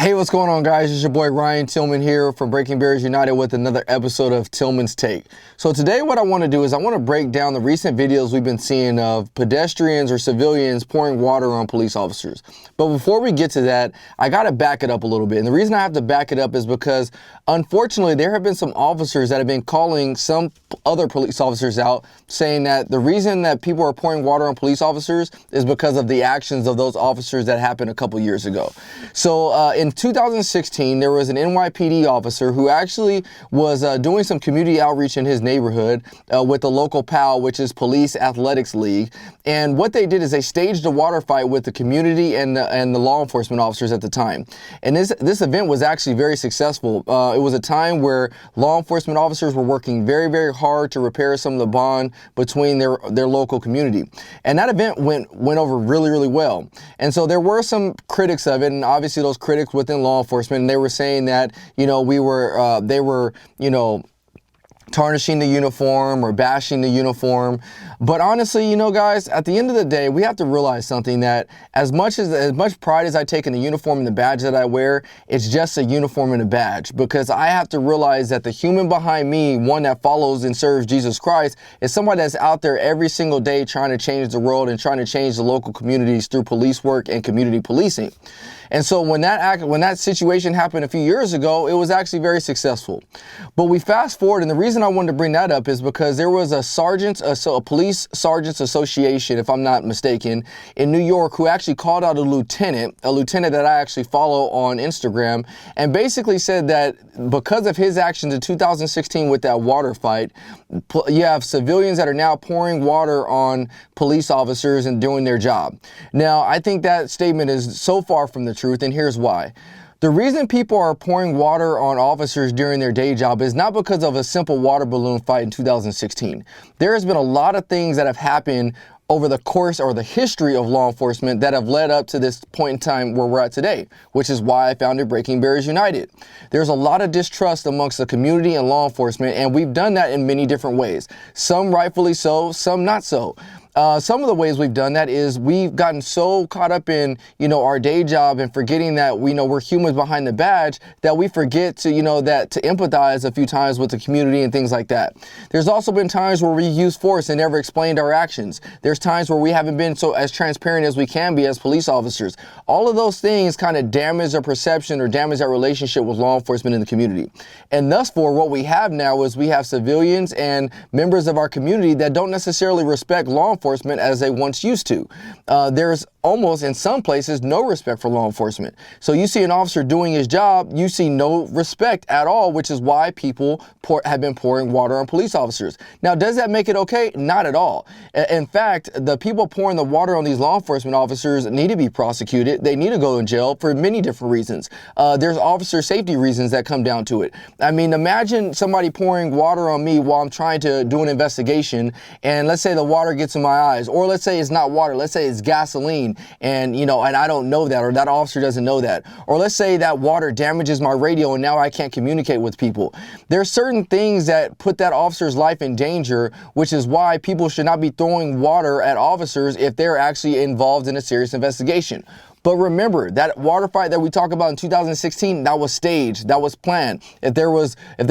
Hey, what's going on, guys? It's your boy Ryan Tillman here from Breaking Barriers United with another episode of Tillman's Take. So today what I want to do is I want to break down the recent videos we've been seeing of pedestrians or civilians pouring water on police officers. But before we get to that, I got to back it up a little bit. And the reason I have to back it up is because, unfortunately, there have been some officers that have been calling some other police officers out, saying that the reason that people are pouring water on police officers is because of the actions of those officers that happened a couple years ago. So in 2016, there was an NYPD officer who actually was doing some community outreach in his neighborhood with the local PAL, which is Police Athletics League. And what they did is they staged a water fight with the community and the law enforcement officers at the time. And this event was actually very successful. It was a time where law enforcement officers were working very, very hard to repair some of the bond between their local community. And that event went over really, really well. And so there were some critics of it, and obviously those critics within law enforcement, and they were saying that, they were, tarnishing the uniform or bashing the uniform. But honestly, guys, at the end of the day, we have to realize something, that as much pride as I take in the uniform and the badge that I wear, it's just a uniform and a badge, because I have to realize that the human behind me, one that follows and serves Jesus Christ, is somebody that's out there every single day trying to change the world and trying to change the local communities through police work and community policing. And so when that situation happened a few years ago, it was actually very successful. But we fast forward, and the reason I wanted to bring that up is because there was a police sergeants association, if I'm not mistaken, in New York, who actually called out a lieutenant that I actually follow on Instagram, and basically said that because of his actions in 2016 with that water fight, you have civilians that are now pouring water on police officers and doing their job. Now, I think that statement is so far from the truth, and here's why. The reason people are pouring water on officers during their day job is not because of a simple water balloon fight in 2016. There has been a lot of things that have happened over the course or the history of law enforcement that have led up to this point in time where we're at today, which is why I founded Breaking Barriers United. There's a lot of distrust amongst the community and law enforcement, and we've done that in many different ways. Some rightfully so, some not so. Some of the ways we've done that is we've gotten so caught up in, our day job and forgetting that we're humans behind the badge, that we forget to, to empathize a few times with the community and things like that. There's also been times where we used force and never explained our actions. There's times where we haven't been so as transparent as we can be as police officers. All of those things kind of damage our perception or damage our relationship with law enforcement in the community. And thus for what we have now is we have civilians and members of our community that don't necessarily respect law enforcement as they once used to. There's almost, in some places, no respect for law enforcement. So you see an officer doing his job, you see no respect at all, which is why people have been pouring water on police officers. Now, does that make it okay? Not at all. In fact, the people pouring the water on these law enforcement officers need to be prosecuted. They need to go in jail for many different reasons. There's officer safety reasons that come down to it. I mean, imagine somebody pouring water on me while I'm trying to do an investigation, and let's say the water gets in my eyes, or let's say it's not water, let's say it's gasoline, and I don't know that, or that officer doesn't know that, or let's say that water damages my radio and now I can't communicate with people. There's certain things that put that officer's life in danger, which is why people should not be throwing water at officers if they're actually involved in a serious investigation. But remember, that water fight that we talk about in 2016, that was staged, that was planned. If they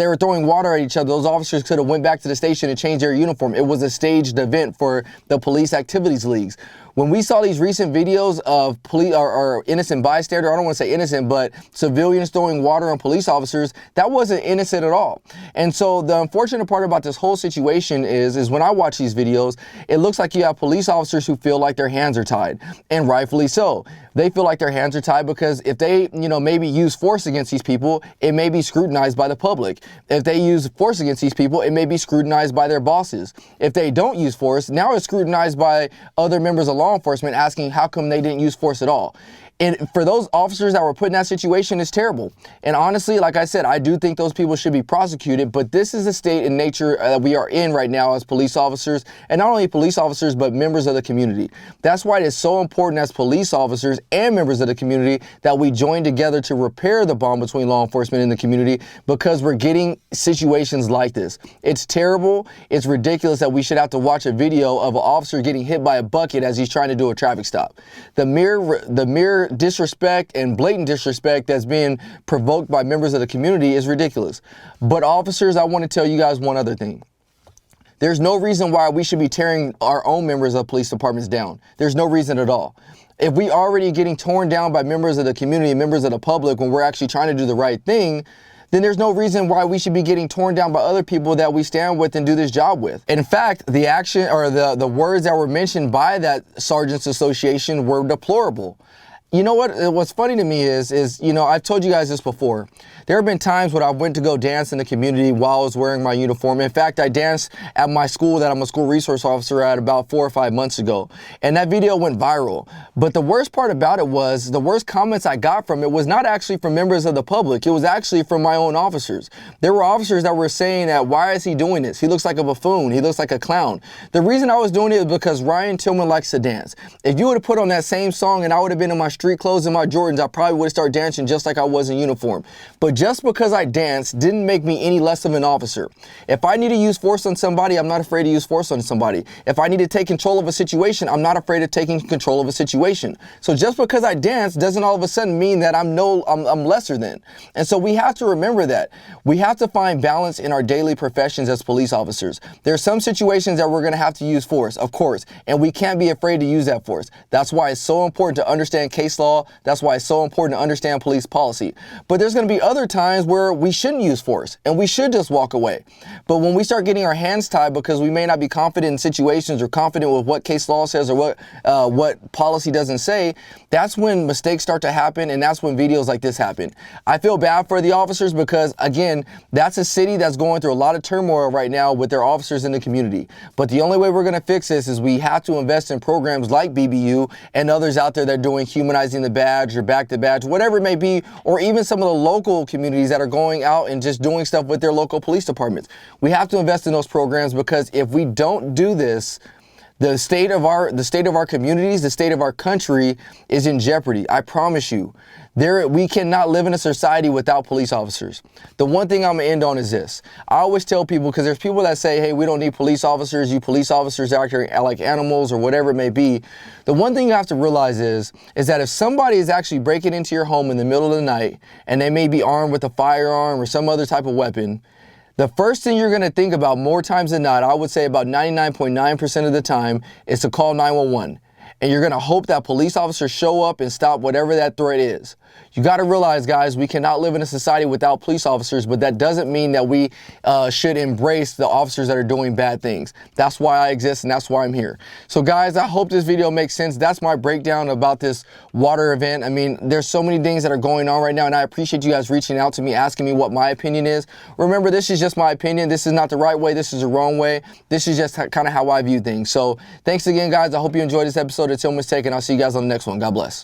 were throwing water at each other, those officers could have went back to the station and changed their uniform. It was a staged event for the police activities leagues. When we saw these recent videos of police or innocent bystander, I don't want to say innocent, but civilians throwing water on police officers, that wasn't innocent at all. And so the unfortunate part about this whole situation is when I watch these videos, it looks like you have police officers who feel like their hands are tied, and rightfully so. They feel like their hands are tied because if they, maybe use force against these people, it may be scrutinized by the public. If they use force against these people, it may be scrutinized by their bosses. If they don't use force, now it's scrutinized by other members of law enforcement asking how come they didn't use force at all. And for those officers that were put in that situation, it's terrible. And honestly, like I said, I do think those people should be prosecuted, but this is the state and nature that we are in right now as police officers, and not only police officers, but members of the community. That's why it is so important as police officers and members of the community that we join together to repair the bond between law enforcement and the community, because we're getting situations like this. It's terrible. It's ridiculous that we should have to watch a video of an officer getting hit by a bucket as he's trying to do a traffic stop. The mere disrespect and blatant disrespect that's being provoked by members of the community is ridiculous. But officers, I want to tell you guys one other thing. There's no reason why we should be tearing our own members of police departments down. There's no reason at all. If we already getting torn down by members of the community, members of the public, when we're actually trying to do the right thing, then there's no reason why we should be getting torn down by other people that we stand with and do this job with. In fact, the action or the words that were mentioned by that Sergeants Association were deplorable. You know what? What's funny to me is, you know, I've told you guys this before. There have been times when I went to go dance in the community while I was wearing my uniform. In fact, I danced at my school that I'm a school resource officer at about 4 or 5 months ago. And that video went viral. But the worst part about it was, the worst comments I got from it was not actually from members of the public. It was actually from my own officers. There were officers that were saying that, why is he doing this? He looks like a buffoon. He looks like a clown. The reason I was doing it is because Ryan Tillman likes to dance. If you would have put on that same song and I would have been in my street clothes and my Jordans, I probably would have started dancing just like I was in uniform. But just because I danced didn't make me any less of an officer. If I need to use force on somebody, I'm not afraid to use force on somebody. If I need to take control of a situation, I'm not afraid of taking control of a situation. So just because I dance doesn't all of a sudden mean that I'm lesser than. And so we have to remember that. We have to find balance in our daily professions as police officers. There are some situations that we're going to have to use force, of course, and we can't be afraid to use that force. That's why it's so important to understand case law. That's why it's so important to understand police policy. But there's going to be other times where we shouldn't use force and we should just walk away. But when we start getting our hands tied because we may not be confident in situations or confident with what case law says or what policy doesn't say, that's when mistakes start to happen, and that's when videos like this happen. I feel bad for the officers because, again, that's a city that's going through a lot of turmoil right now with their officers in the community. But the only way we're going to fix this is we have to invest in programs like BBU and others out there that are doing humanizing the badge or back the badge, whatever it may be, or even some of the local communities that are going out and just doing stuff with their local police departments. We have to invest in those programs, because if we don't do this, the state of our communities, the state of our country is in jeopardy. I promise you. We cannot live in a society without police officers. The one thing I'm going to end on is this. I always tell people, because there's people that say, hey, we don't need police officers. You police officers act like animals or whatever it may be. The one thing you have to realize is that if somebody is actually breaking into your home in the middle of the night and they may be armed with a firearm or some other type of weapon, the first thing you're going to think about more times than not, I would say about 99.9% of the time, is to call 911. And you're going to hope that police officers show up and stop whatever that threat is. You got to realize, guys, we cannot live in a society without police officers, but that doesn't mean that we should embrace the officers that are doing bad things. That's why I exist, and that's why I'm here. So, guys, I hope this video makes sense. That's my breakdown about this water event. I mean, there's so many things that are going on right now, and I appreciate you guys reaching out to me, asking me what my opinion is. Remember, this is just my opinion. This is not the right way. This is the wrong way. This is just kind of how I view things. So, thanks again, guys. I hope you enjoyed this episode of Tillman's Take, and I'll see you guys on the next one. God bless.